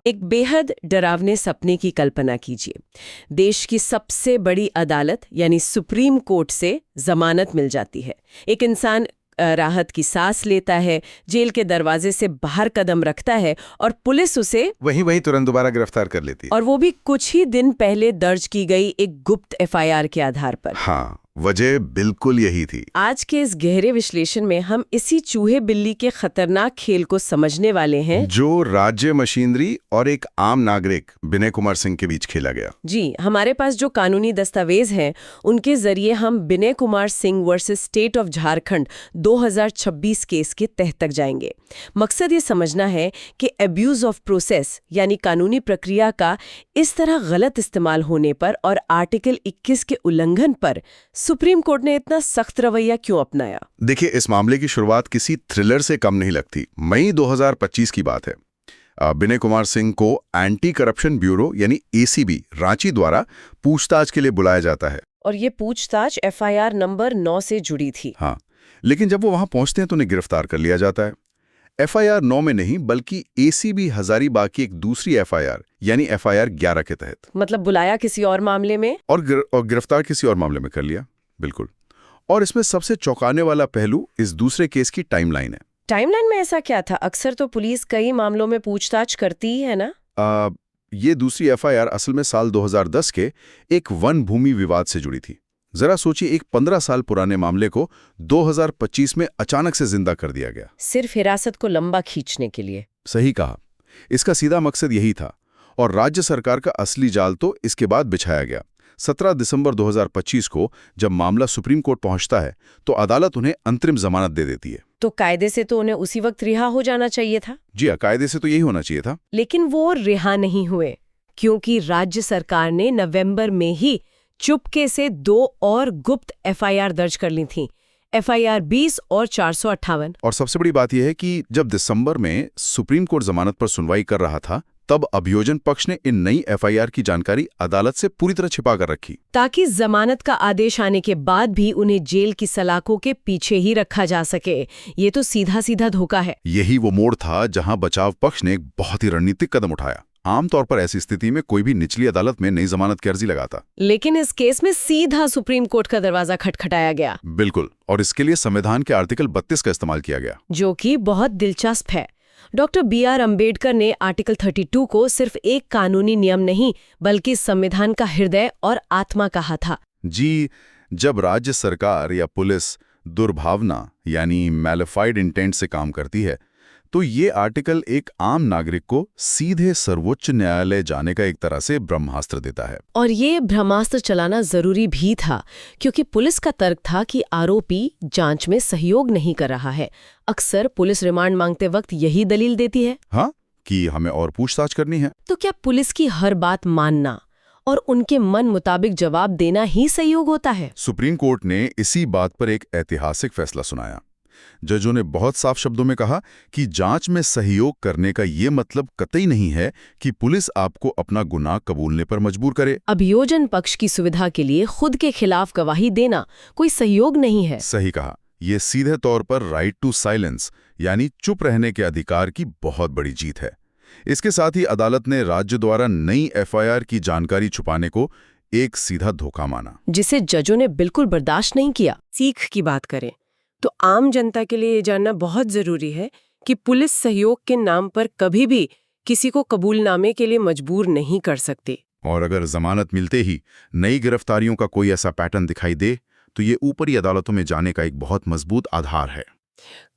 एक बेहद डरावने सपने की कल्पना कीजिए। देश की सबसे बड़ी अदालत यानी सुप्रीम कोर्ट से जमानत मिल जाती है। एक इंसान राहत की सांस लेता है, जेल के दरवाजे से बाहर कदम रखता है और पुलिस उसे वहीं तुरंत दोबारा गिरफ्तार कर लेती है। और वो भी कुछ ही दिन पहले दर्ज की गई एक गुप्त एफआईआर के आधार पर। हाँ, वजह बिल्कुल यही थी। आज के इस गहरे विश्लेषण में हम इसी चूहे बिल्ली के खतरनाक खेल को समझने वाले हैं जो राज्य मशीनरी और एक आम नागरिक विनय कुमार सिंह के बीच खेला गया। जी, हमारे पास जो कानूनी दस्तावेज हैं उनके जरिए हम Vinay Kumar Singh versus state of Jharkhand 2026 case के तह तक जाएंगे। मकसद ये समझना है कि अब्यूज ऑफ प्रोसेस यानी कानूनी प्रक्रिया का इस तरह गलत इस्तेमाल होने पर और आर्टिकल 21 के उल्लंघन पर सुप्रीम कोर्ट ने इतना सख्त रवैया क्यों अपनाया। देखिए, इस मामले की शुरुआत किसी थ्रिलर से कम नहीं लगती। मई 2025 की बात है। विनय कुमार सिंह को एंटी करप्शन ब्यूरो यानी एसीबी रांची द्वारा पूछताछ के लिए बुलाया जाता है। और ये पूछताछ एफआईआर नंबर 9 से जुड़ी थी। हाँ, लेकिन जब वो वहां पहुंचते हैं तो उन्हें गिरफ्तार कर लिया जाता है। एफआईआर 9 में नहीं बल्कि एसीबी हजारीबाग की एक दूसरी एफआईआर यानी एफआईआर 11 के तहत। मतलब बुलाया किसी और मामले में और गिरफ्तार किसी और मामले में कर लिया। बिल्कुल। और इसमें सबसे चौंकाने वाला पहलू इस दूसरे केस की टाइमलाइन है। टाइमलाइन में ऐसा क्या था? अक्सर तो पुलिस कई मामलों में पूछताछ करती ही है ना। ये दूसरी एफआईआर असल में साल 2010 के एक वन भूमि विवाद से जुड़ी थी। जरा सोचिए, एक 15 साल पुराने मामले को 2025 में अचानक से जिंदा कर दिया गया, सिर्फ हिरासत को लंबा खींचने के लिए। सही कहा। इसका सीधा मकसद यही था और राज्य सरकार का असली जाल तो इसके बाद बिछाया गया। 17 दिसंबर 2025 को जब मामला सुप्रीम कोर्ट पहुंचता है तो अदालत उन्हें अंतरिम जमानत दे देती है। तो कायदे से तो उन्हें उसी वक्त रिहा हो जाना चाहिए था। जी हाँ, कायदे से तो यही होना चाहिए था। लेकिन वो रिहा नहीं हुए क्योंकि राज्य सरकार ने नवंबर में ही चुपके से 2 और गुप्त एफआईआर दर्ज कर ली थी, एफआईआर 20 और 458। और सबसे बड़ी बात यह है कि जब दिसंबर में सुप्रीम कोर्ट जमानत पर सुनवाई कर रहा था तब अभियोजन पक्ष ने इन नई एफआईआर की जानकारी अदालत से पूरी तरह छिपा कर रखी, ताकि जमानत का आदेश आने के बाद भी उन्हें जेल की सलाखों के पीछे ही रखा जा सके। ये तो सीधा सीधा धोखा है। यही वो मोड़ था जहां बचाव पक्ष ने एक बहुत ही रणनीतिक कदम उठाया। आमतौर पर ऐसी स्थिति में कोई भी निचली अदालत में नई जमानत की अर्जी लगाता, लेकिन इस केस में सीधा सुप्रीम कोर्ट का दरवाजा खटखटाया गया। बिल्कुल। और इसके लिए संविधान के आर्टिकल 32 का इस्तेमाल किया गया, जो कि बहुत दिलचस्प है। डॉक्टर BR अम्बेडकर ने आर्टिकल 32 को सिर्फ एक कानूनी नियम नहीं बल्कि संविधान का हृदय और आत्मा कहा था। जी, जब राज्य सरकार या पुलिस दुर्भावना यानी मैलिफाइड इंटेंट से काम करती है तो ये आर्टिकल एक आम नागरिक को सीधे सर्वोच्च न्यायालय जाने का एक तरह से ब्रह्मास्त्र देता है। और ये ब्रह्मास्त्र चलाना जरूरी भी था क्योंकि पुलिस का तर्क था कि आरोपी जांच में सहयोग नहीं कर रहा है। अक्सर पुलिस रिमांड मांगते वक्त यही दलील देती है, हाँ, कि हमें और पूछताछ करनी है। तो क्या पुलिस की हर बात मानना और उनके मन मुताबिक जवाब देना ही सहयोग होता है? सुप्रीम कोर्ट ने इसी बात पर एक ऐतिहासिक फैसला सुनाया। जजों ने बहुत साफ शब्दों में कहा कि जांच में सहयोग करने का ये मतलब कतई नहीं है कि पुलिस आपको अपना गुनाह कबूलने पर मजबूर करे। अभियोजन पक्ष की सुविधा के लिए खुद के खिलाफ गवाही देना कोई सहयोग नहीं है। सही कहा। ये सीधे तौर पर राइट टू साइलेंस यानी चुप रहने के अधिकार की बहुत बड़ी जीत है। इसके साथ ही अदालत ने राज्य द्वारा नई एफआईआर की जानकारी छुपाने को एक सीधा धोखा माना, जिसे जजों ने बिल्कुल बर्दाश्त नहीं किया। सीख की बात करें तो आम जनता के लिए ये जानना बहुत जरूरी है कि पुलिस सहयोग के नाम पर कभी भी किसी को कबूलनामे के लिए मजबूर नहीं कर सकती। और अगर जमानत मिलते ही नई गिरफ्तारियों का कोई ऐसा पैटर्न दिखाई दे तो ये ऊपरी अदालतों में जाने का एक बहुत मजबूत आधार है।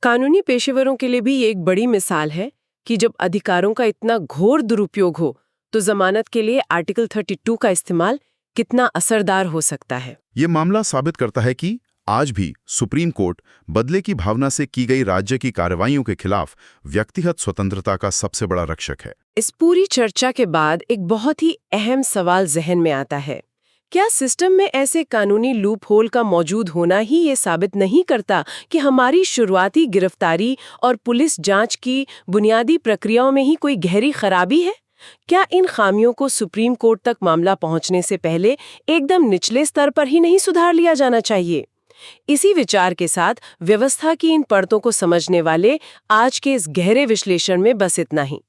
कानूनी पेशेवरों के लिए भी ये एक बड़ी मिसाल है कि जब अधिकारों का इतना घोर दुरुपयोग हो तो जमानत के लिए आर्टिकल 32 का इस्तेमाल कितना असरदार हो सकता है। ये मामला साबित करता है कि आज भी सुप्रीम कोर्ट बदले की भावना से की गई राज्य की कार्रवाइयों के खिलाफ व्यक्तिगत स्वतंत्रता का सबसे बड़ा रक्षक है। इस पूरी चर्चा के बाद एक बहुत ही अहम सवाल जहन में आता है, क्या सिस्टम में ऐसे कानूनी लूप होल का मौजूद होना ही ये साबित नहीं करता कि हमारी शुरुआती गिरफ्तारी और पुलिस जांच की बुनियादी प्रक्रियाओं में ही कोई गहरी खराबी है? क्या इन खामियों को सुप्रीम कोर्ट तक मामला पहुंचने से पहले एकदम निचले स्तर पर ही नहीं सुधार लिया जाना चाहिए? इसी विचार के साथ व्यवस्था की इन परतों को समझने वाले आज के इस गहरे विश्लेषण में बस इतना ही।